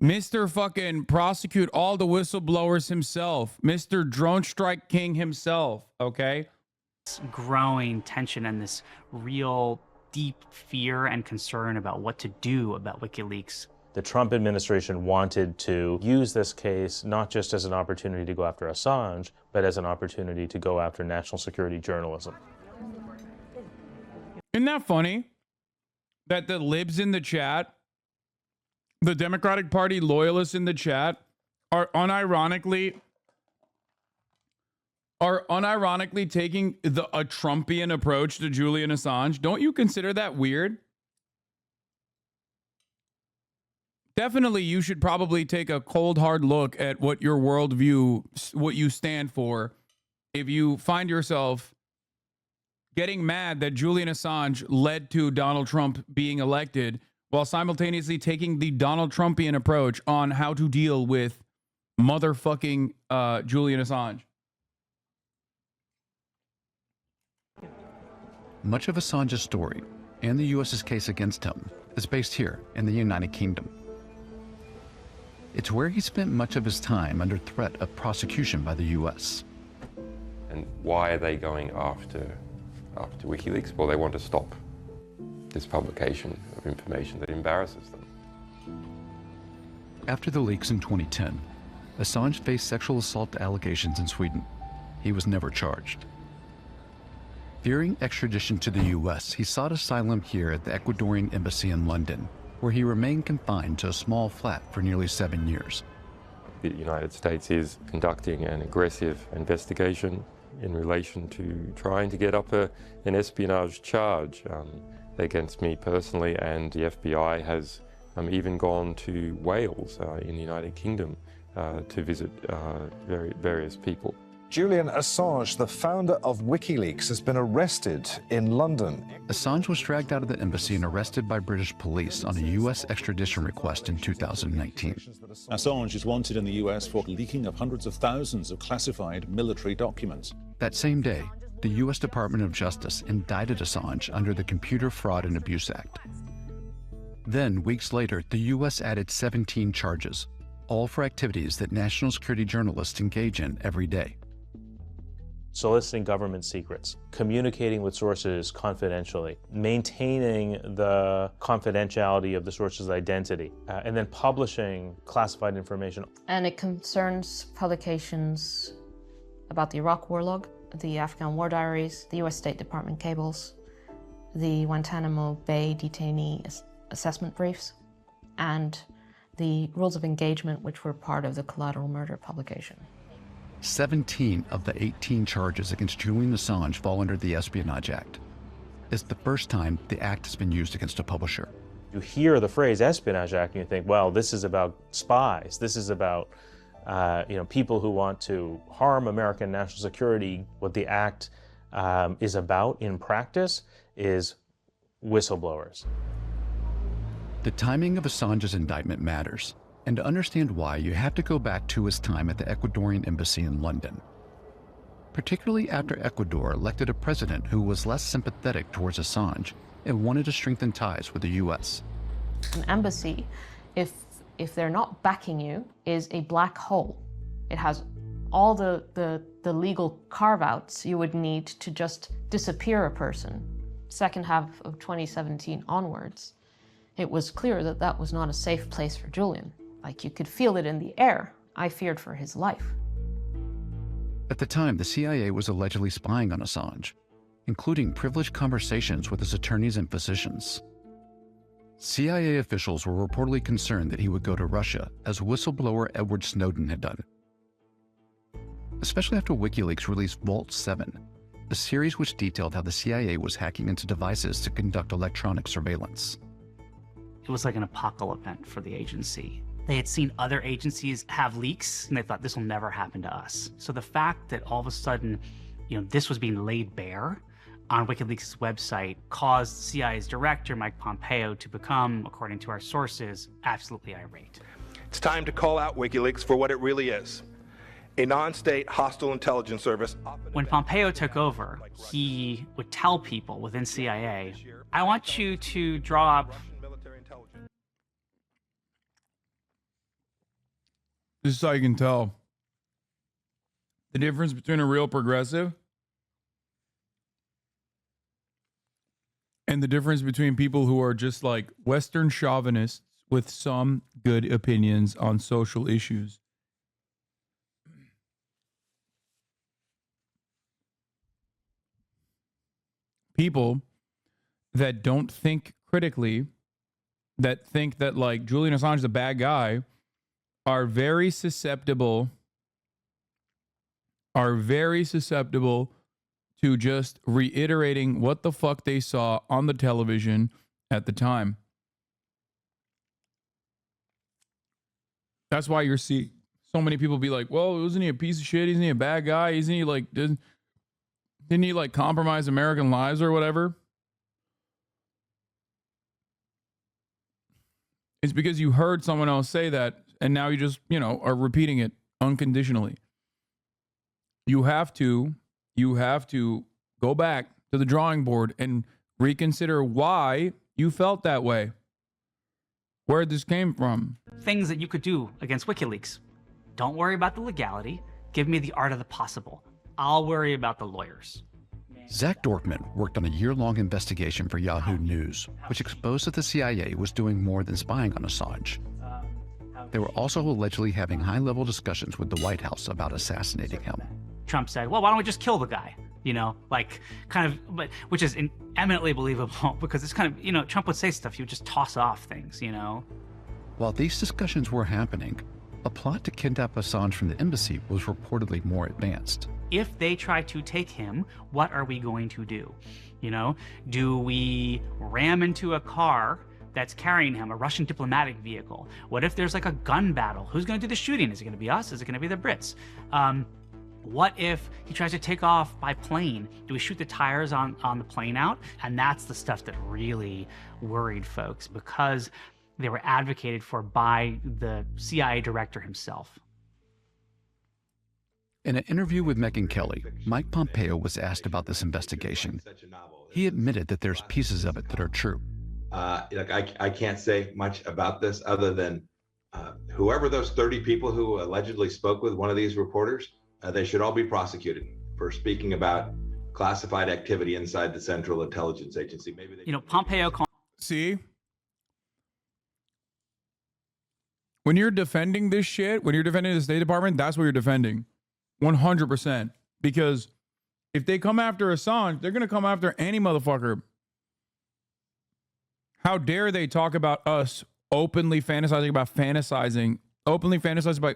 Mr. fucking prosecute all the whistleblowers himself. Mr. Drone Strike King himself, okay? Growing tension and this real deep fear and concern about what to do about WikiLeaks. The Trump administration wanted to use this case not just as an opportunity to go after Assange, but as an opportunity to go after national security journalism. Isn't that funny? That the libs in the chat, the Democratic Party loyalists in the chat, are unironically taking a Trumpian approach to Julian Assange. Don't you consider that weird? Definitely, you should probably take a cold, hard look at what your worldview, what you stand for, if you find yourself getting mad that Julian Assange led to Donald Trump being elected while simultaneously taking the Donald Trumpian approach on how to deal with motherfucking Julian Assange. Much of Assange's story and the U.S.'s case against him is based here in the United Kingdom. It's where he spent much of his time under threat of prosecution by the U.S. And why are they going after WikiLeaks? Well, they want to stop this publication of information that embarrasses them. After the leaks in 2010, Assange faced sexual assault allegations in Sweden. He was never charged. Fearing extradition to the U.S., he sought asylum here at the Ecuadorian embassy in London, where he remained confined to a small flat for nearly 7 years. The United States is conducting an aggressive investigation in relation to trying to get up an espionage charge against me personally, and the FBI has even gone to Wales in the United Kingdom to visit various people. Julian Assange, the founder of WikiLeaks, has been arrested in London. Assange was dragged out of the embassy and arrested by British police on a U.S. extradition request in 2019. Assange is wanted in the U.S. for leaking of hundreds of thousands of classified military documents. That same day, the U.S. Department of Justice indicted Assange under the Computer Fraud and Abuse Act. Then, weeks later, the U.S. added 17 charges, all for activities that national security journalists engage in every day. Soliciting government secrets, communicating with sources confidentially, maintaining the confidentiality of the source's identity, and then publishing classified information. And it concerns publications about the Iraq War Log, the Afghan War Diaries, the US State Department cables, the Guantanamo Bay detainee assessment briefs, and the rules of engagement, which were part of the collateral murder publication. 17 of the 18 charges against Julian Assange fall under the Espionage Act. It's the first time the act has been used against a publisher. You hear the phrase Espionage Act and you think, well, this is about spies. This is about people who want to harm American national security. What the act is about in practice is whistleblowers. The timing of Assange's indictment matters. And to understand why, you have to go back to his time at the Ecuadorian embassy in London. Particularly after Ecuador elected a president who was less sympathetic towards Assange and wanted to strengthen ties with the US. An embassy, if they're not backing you, is a black hole. It has all the legal carve-outs you would need to just disappear a person. Second half of 2017 onwards, it was clear that that was not a safe place for Julian. Like, you could feel it in the air. I feared for his life. At the time, the CIA was allegedly spying on Assange, including privileged conversations with his attorneys and physicians. CIA officials were reportedly concerned that he would go to Russia, as whistleblower Edward Snowden had done. Especially after WikiLeaks released Vault 7, a series which detailed how the CIA was hacking into devices to conduct electronic surveillance. It was like an apocalypse event for the agency. They had seen other agencies have leaks, and they thought this will never happen to us. So the fact that all of a sudden, this was being laid bare on WikiLeaks' website caused CIA's director, Mike Pompeo, to become, according to our sources, absolutely irate. It's time to call out WikiLeaks for what it really is: a non-state hostile intelligence service. When Pompeo took over, he would tell people within CIA, I want you to draw up. This is how you can tell the difference between a real progressive and the difference between people who are just like Western chauvinists with some good opinions on social issues. People that don't think critically, that think that like Julian Assange is a bad guy, are very susceptible to just reiterating what the fuck they saw on the television at the time. That's why you're seeing so many people be like, well, isn't he a piece of shit? Isn't he a bad guy? Isn't he like, didn't he like compromise American lives or whatever? It's because you heard someone else say that, and now you just, are repeating it unconditionally. You have to go back to the drawing board and reconsider why you felt that way. Where this came from. Things that you could do against WikiLeaks. Don't worry about the legality. Give me the art of the possible. I'll worry about the lawyers. Zach Dorfman worked on a year-long investigation for Yahoo News, which exposed that the CIA was doing more than spying on Assange. They were also allegedly having high-level discussions with the White House about assassinating him. Trump said, well, why don't we just kill the guy? But which is eminently believable because it's kind of, Trump would say stuff, he would just toss off things, While these discussions were happening, a plot to kidnap Assange from the embassy was reportedly more advanced. If they try to take him, what are we going to do? Do we ram into a car that's carrying him, a Russian diplomatic vehicle? What if there's like a gun battle? Who's going to do the shooting? Is it going to be us? Is it going to be the Brits? What if he tries to take off by plane? Do we shoot the tires on the plane out? And that's the stuff that really worried folks, because they were advocated for by the CIA director himself. In an interview with Megyn Kelly, Mike Pompeo was asked about this investigation. He admitted that there's pieces of it that are true. Look, I can't say much about this other than whoever those 30 people who allegedly spoke with one of these reporters, they should all be prosecuted for speaking about classified activity inside the Central Intelligence Agency. Maybe they, Pompeo. See, when you're defending this shit, when you're defending the State Department, that's what you're defending, 100%. Because if they come after Assange, they're gonna come after any motherfucker. How dare they talk about us openly fantasizing about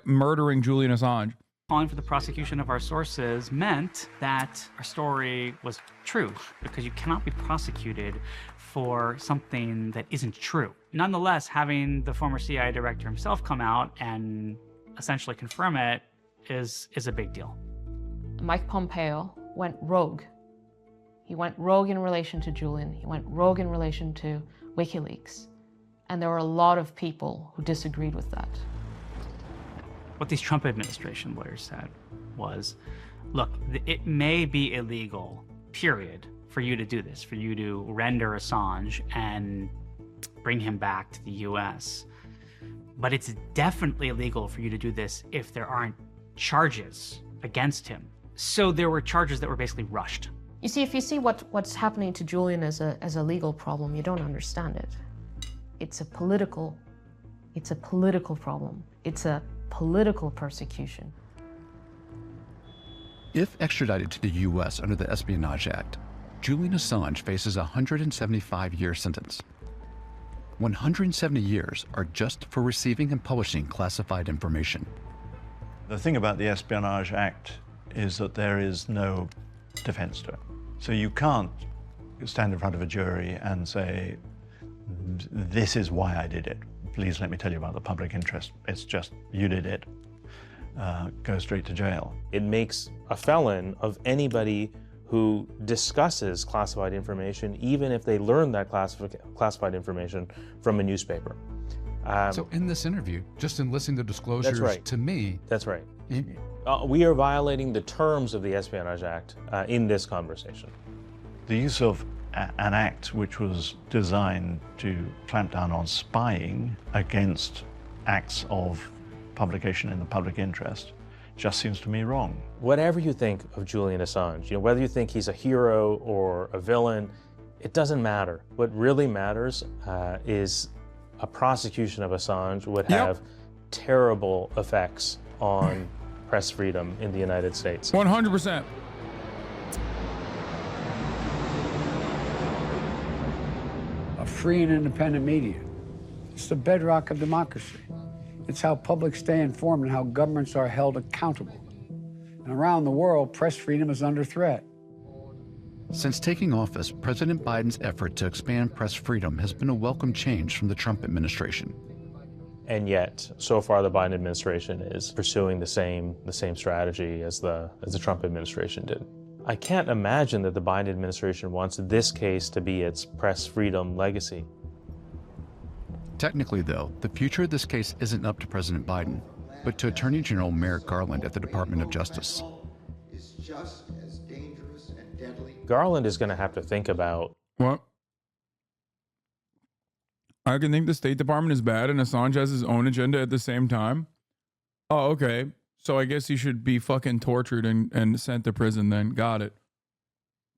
murdering Julian Assange? Calling for the prosecution of our sources meant that our story was true, because you cannot be prosecuted for something that isn't true. Nonetheless, having the former CIA director himself come out and essentially confirm it is a big deal. Mike Pompeo went rogue. He went rogue in relation to Julian. He went rogue in relation to WikiLeaks. And there were a lot of people who disagreed with that. What these Trump administration lawyers said was, look, it may be illegal, period, for you to do this, for you to render Assange and bring him back to the US. But it's definitely illegal for you to do this if there aren't charges against him. So there were charges that were basically rushed. You see, if you see what's happening to Julian as a legal problem, you don't understand it. It's a political problem. It's a political persecution. If extradited to the U.S. under the Espionage Act, Julian Assange faces a 175-year sentence. 170 years are just for receiving and publishing classified information. The thing about the Espionage Act is that there is no defense to it. So you can't stand in front of a jury and say, this is why I did it. Please let me tell you about the public interest. It's just, you did it. Go straight to jail. It makes a felon of anybody who discusses classified information, even if they learn that classified information from a newspaper. So in this interview, just in listening to disclosures to me... That's right. We are violating the terms of the Espionage Act in this conversation. The use of an act which was designed to clamp down on spying against acts of publication in the public interest just seems to me wrong. Whatever you think of Julian Assange, whether you think he's a hero or a villain, it doesn't matter. What really matters is a prosecution of Assange would have terrible effects on press freedom in the United States. 100%. A free and independent media. It's the bedrock of democracy. It's how publics stay informed and how governments are held accountable. And around the world, press freedom is under threat. Since taking office, President Biden's effort to expand press freedom has been a welcome change from the Trump administration. And yet, so far, the Biden administration is pursuing the same strategy as the Trump administration did. I can't imagine that the Biden administration wants this case to be its press freedom legacy. Technically, though, the future of this case isn't up to President Biden, but to Attorney General Merrick Garland at the Department of Justice. Is just as dangerous and deadly. Garland is going to have to think about... What? I can think the State Department is bad and Assange has his own agenda at the same time. Oh, okay. So I guess he should be fucking tortured and sent to prison then. Got it.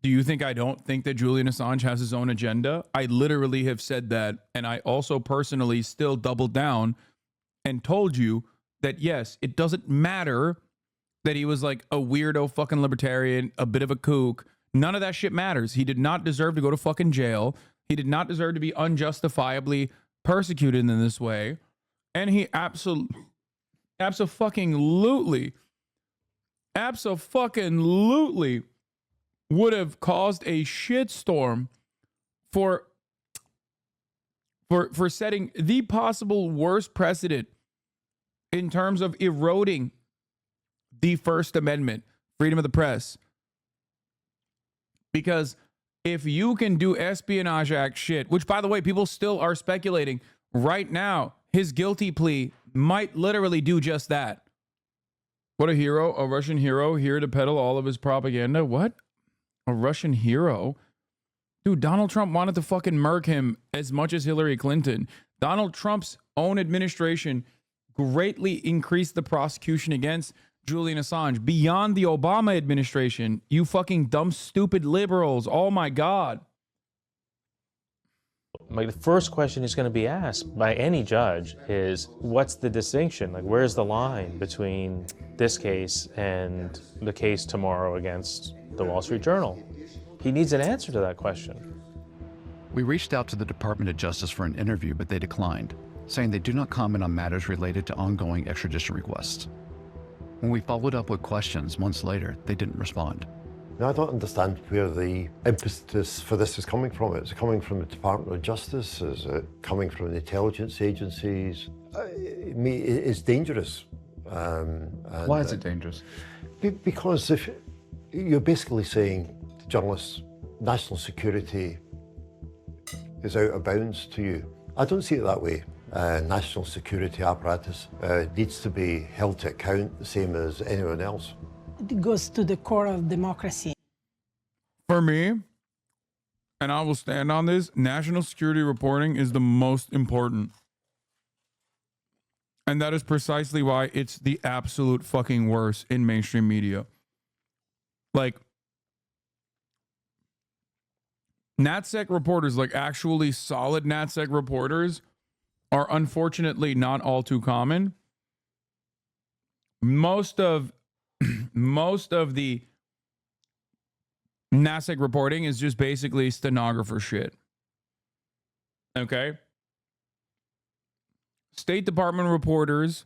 Do you think I don't think that Julian Assange has his own agenda? I literally have said that. And I also personally still doubled down and told you that, yes, it doesn't matter that he was like a weirdo fucking libertarian, a bit of a kook. None of that shit matters. He did not deserve to go to fucking jail. He did not deserve to be unjustifiably persecuted in this way. And he absolutely would have caused a shitstorm for for setting the possible worst precedent in terms of eroding the First Amendment, freedom of the press. Because if you can do Espionage Act shit, which, by the way, people still are speculating right now, his guilty plea might literally do just that. What a hero, a Russian hero here to peddle all of his propaganda. What? A Russian hero? Dude, Donald Trump wanted to fucking murk him as much as Hillary Clinton. Donald Trump's own administration greatly increased the prosecution against Julian Assange beyond the Obama administration. You fucking dumb, stupid liberals. Oh my God. Like, the first question is going to be asked by any judge is, what's the distinction? Like, where's the line between this case and the case tomorrow against the Wall Street Journal? He needs an answer to that question. We reached out to the Department of Justice for an interview, but they declined, saying they do not comment on matters related to ongoing extradition requests. When we followed up with questions months later, they didn't respond. Now, I don't understand where the impetus for this is coming from. Is it coming from the Department of Justice? Is it coming from the intelligence agencies? It's dangerous. Why is it dangerous? Because if you're basically saying to journalists, national security is out of bounds to you. I don't see it that way. National security apparatus needs to be held to account the same as anyone else. It goes to the core of democracy. For me, and I will stand on this, national security reporting is the most important. And that is precisely why it's the absolute fucking worst in mainstream media. Like, NatSec reporters, like actually solid NatSec reporters, are unfortunately not all too common. Most of the NatSec reporting is just basically stenographer shit. Okay? State Department reporters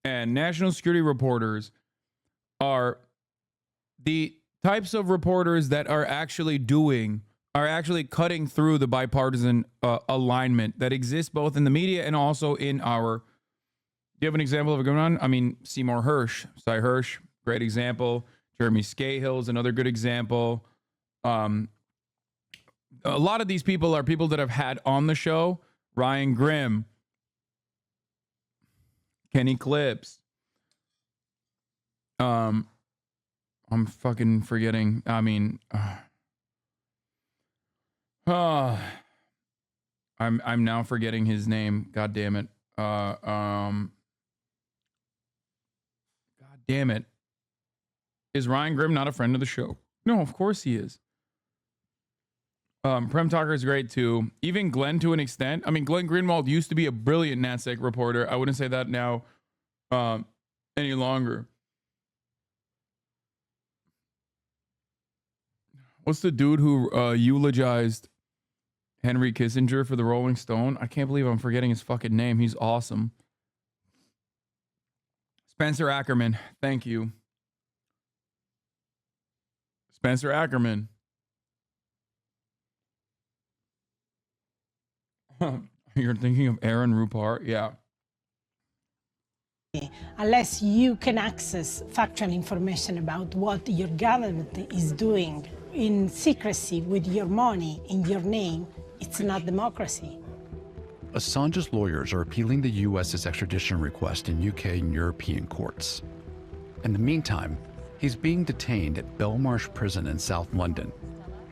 and national security reporters are the types of reporters that are actually cutting through the bipartisan alignment that exists both in the media and also in our... Do you have an example of a good one? I mean, Seymour Hersh, Cy Hersh, great example. Jeremy Scahill is another good example. A lot of these people are people that I've had on the show. Ryan Grimm, Kenny Clips. I'm fucking forgetting. I mean, I'm now forgetting his name. God damn it. God damn it. Is Ryan Grimm not a friend of the show? No, of course he is. Prem Talker is great too. Even Glenn to an extent. I mean, Glenn Greenwald used to be a brilliant NatSec reporter. I wouldn't say that now any longer. What's the dude who eulogized Henry Kissinger for the Rolling Stone? I can't believe I'm forgetting his fucking name. He's awesome. Spencer Ackerman. Thank you. Spencer Ackerman. You're thinking of Aaron Rupar? Yeah. Unless you can access factual information about what your government is doing in secrecy with your money in your name, it's not democracy. Assange's lawyers are appealing the U.S.'s extradition request in UK and European courts. In the meantime, he's being detained at Belmarsh Prison in South London.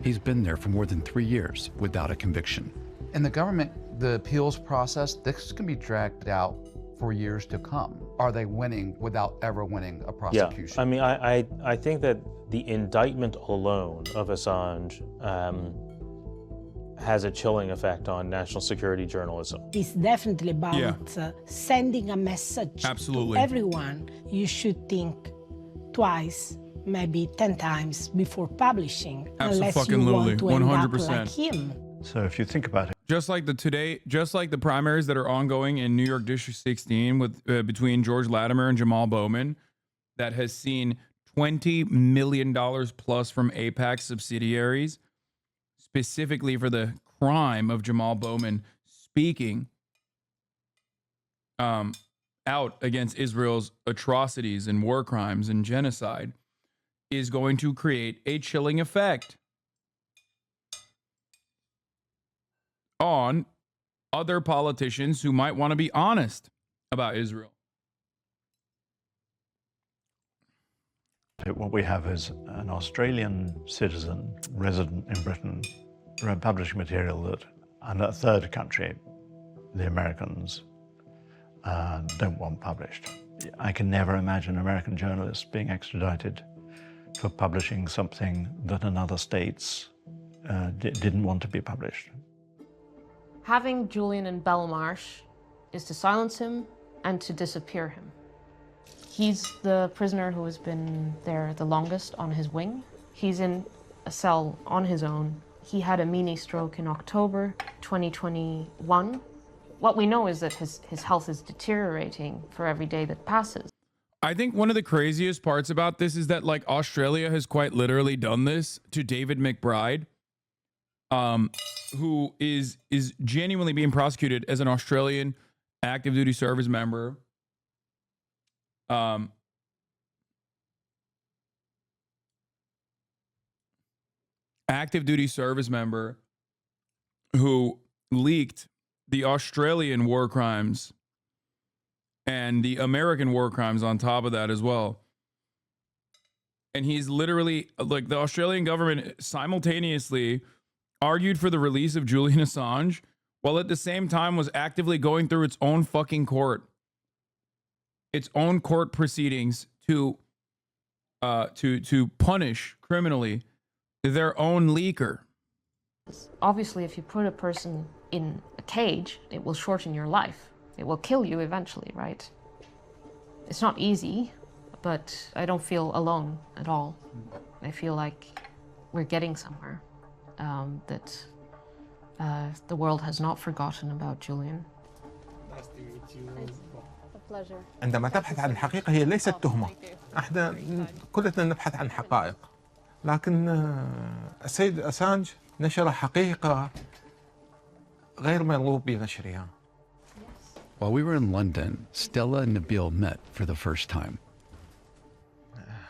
He's been there for more than 3 years without a conviction. In the government, the appeals process, this can be dragged out for years to come. Are they winning without ever winning a prosecution? Yeah, I mean, I think that the indictment alone of Assange has a chilling effect on national security journalism. It's definitely about sending a message to everyone. You should think twice, maybe 10 times before publishing, unless you want to end up like him. So if you think about it, just like the primaries that are ongoing in New York District 16 with between George Latimer and Jamal Bowman, that has seen $20 million plus from AIPAC subsidiaries, specifically for the crime of Jamal Bowman speaking out against Israel's atrocities and war crimes and genocide is going to create a chilling effect on other politicians who might want to be honest about Israel. What we have is an Australian citizen resident in Britain publishing material that, and a third country, the Americans, don't want published. I can never imagine American journalists being extradited for publishing something that another states didn't want to be published. Having Julian in Belmarsh is to silence him and to disappear him. He's the prisoner who has been there the longest on his wing. He's in a cell on his own. He had a mini stroke in October 2021. What we know is that his health is deteriorating for every day that passes. I think one of the craziest parts about this is that like Australia has quite literally done this to David McBride, who is genuinely being prosecuted as an Australian active duty service member. Active duty service member who leaked the Australian war crimes and the American war crimes on top of that as well. And he's literally, like, the Australian government simultaneously argued for the release of Julian Assange while at the same time was actively going through its own fucking court. Its own court proceedings to punish criminally their own leaker. Obviously, if you put a person in a cage, it will shorten your life. It will kill you eventually, right? It's not easy, but I don't feel alone at all. I feel like we're getting somewhere, that the world has not forgotten about Julian. Nice to meet you. A pleasure. عندما تبحث عن الحقيقة هي ليست تهمة. احنا كلنا نبحث عن حقائق. لكن السيد أسانج نشر حقيقة غير مرغوب بنشرها. While we were in London, Stella and Nabil met for the first time.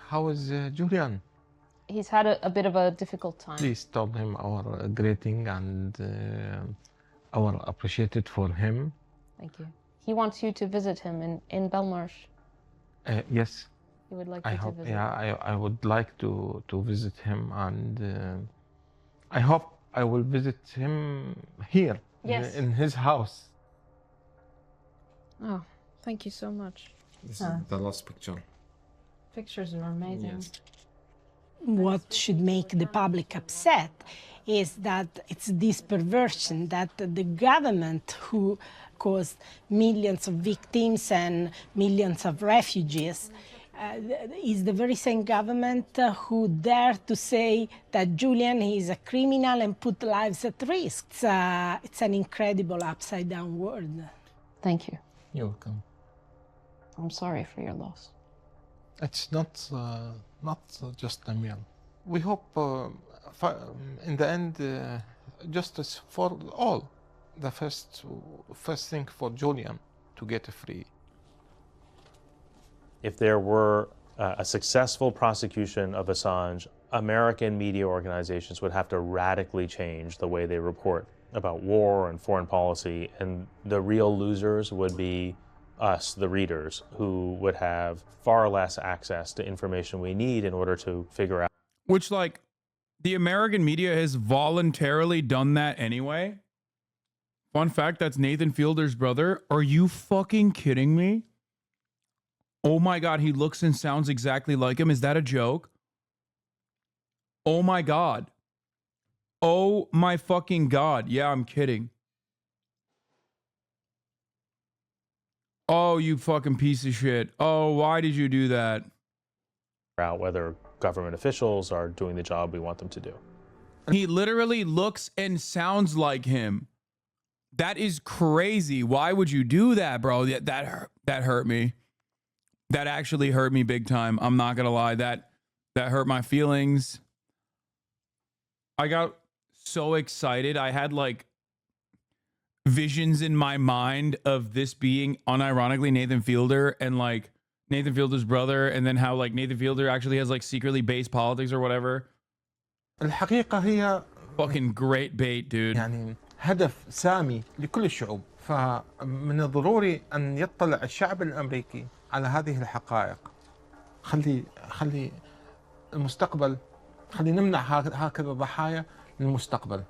How is Julian? He's had a bit of a difficult time. Please tell him our greeting and our appreciated for him. Thank you. He wants you to visit him in Belmarsh. Yes. He would like you to visit. Yeah, I would like to visit him, and I hope I will visit him here, yes, in his house. Oh, thank you so much. This is the last picture. Pictures are amazing. Yes. What should make the public upset is that it's this perversion that the government who caused millions of victims and millions of refugees is the very same government who dare to say that Julian is a criminal and put lives at risk. It's an incredible upside-down world. Thank you. You're welcome. I'm sorry for your loss. It's not just a meal. We hope in the end justice for all. The first thing for Julian to get free. If there were a successful prosecution of Assange, American media organizations would have to radically change the way they report about war and foreign policy, and the real losers would be us, the readers, who would have far less access to information we need in order to figure out. Which, like, the American media has voluntarily done that anyway. Fun fact, that's Nathan Fielder's brother. Are you fucking kidding me? Oh my God, he looks and sounds exactly like him. Is that a joke? Oh my God. Oh my fucking God. Yeah, I'm kidding. Oh, you fucking piece of shit. Oh, why did you do that? Out whether government officials are doing the job we want them to do. He literally looks and sounds like him. That is crazy. Why would you do that, bro? That hurt me. That actually hurt me big time. I'm not gonna lie. That hurt my feelings. I got so excited. I had like visions in my mind of this being unironically Nathan Fielder and like Nathan Fielder's brother, and then how like Nathan Fielder actually has like secretly based politics or whatever. الحقيقة هي fucking great bait, dude. يعني هدف سامي لكل الشعوب، فمن الضروري أن يطلع الشعب الأمريكي على هذه الحقائق. خلي المستقبل، خلي نمنع هكذا ضحايا للمستقبل.